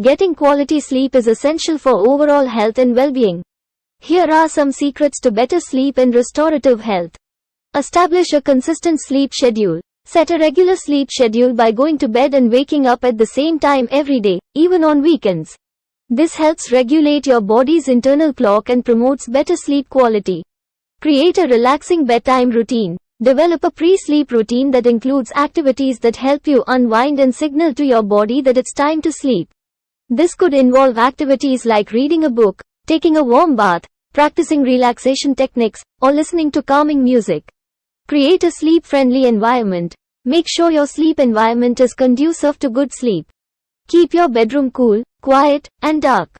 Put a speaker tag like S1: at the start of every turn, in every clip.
S1: Getting quality sleep is essential for overall health and well-being. Here are some secrets to better sleep and restorative health. Establish a consistent sleep schedule. Set a regular sleep schedule by going to bed and waking up at the same time every day, even on weekends. This helps regulate your body's internal clock and promotes better sleep quality. Create a relaxing bedtime routine. Develop a pre-sleep routine that includes activities that help you unwind and signal to your body that it's time to sleep. This could involve activities like reading a book, taking a warm bath, practicing relaxation techniques, or listening to calming music. Create a sleep-friendly environment. Make sure your sleep environment is conducive to good sleep. Keep your bedroom cool, quiet, and dark.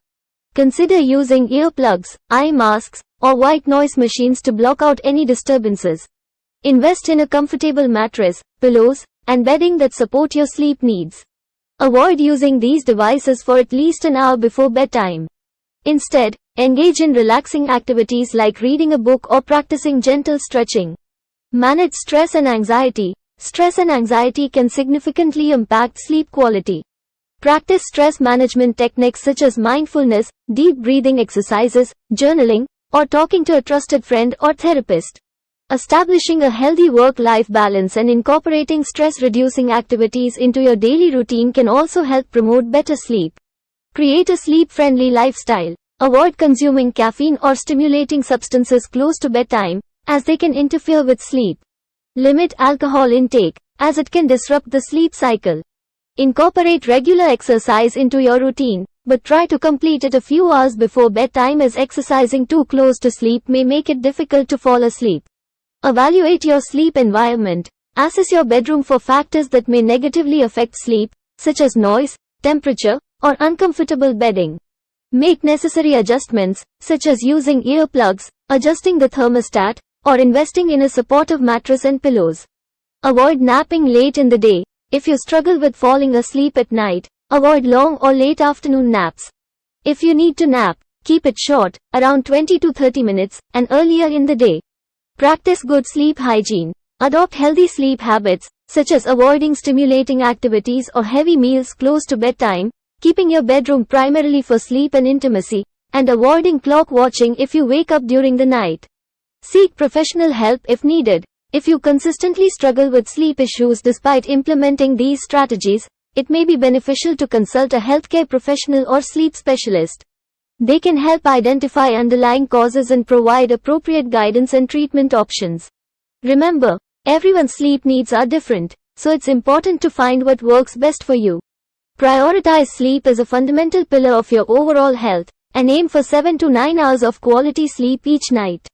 S1: Consider using earplugs, eye masks, or white noise machines to block out any disturbances. Invest in a comfortable mattress, pillows, and bedding that support your sleep needs. Avoid using these devices for at least an hour before bedtime. Instead, engage in relaxing activities like reading a book or practicing gentle stretching. Manage stress and anxiety. Stress and anxiety can significantly impact sleep quality. Practice stress management techniques such as mindfulness, deep breathing exercises, journaling, or talking to a trusted friend or therapist. Establishing a healthy work-life balance and incorporating stress-reducing activities into your daily routine can also help promote better sleep. Create a sleep-friendly lifestyle. Avoid consuming caffeine or stimulating substances close to bedtime, as they can interfere with sleep. Limit alcohol intake, as it can disrupt the sleep cycle. Incorporate regular exercise into your routine, but try to complete it a few hours before bedtime, as exercising too close to sleep may make it difficult to fall asleep. Evaluate your sleep environment. Assess your bedroom for factors that may negatively affect sleep, such as noise, temperature, or uncomfortable bedding. Make necessary adjustments, such as using earplugs, adjusting the thermostat, or investing in a supportive mattress and pillows. Avoid napping late in the day. If you struggle with falling asleep at night, avoid long or late afternoon naps. If you need to nap, keep it short, around 20 to 30 minutes, and earlier in the day. Practice good sleep hygiene. Adopt healthy sleep habits, such as avoiding stimulating activities or heavy meals close to bedtime, keeping your bedroom primarily for sleep and intimacy, and avoiding clock watching if you wake up during the night. Seek professional help if needed. If you consistently struggle with sleep issues despite implementing these strategies, it may be beneficial to consult a healthcare professional or sleep specialist. They can help identify underlying causes and provide appropriate guidance and treatment options. Remember, everyone's sleep needs are different, so it's important to find what works best for you. Prioritize sleep as a fundamental pillar of your overall health, and aim for 7 to 9 hours of quality sleep each night.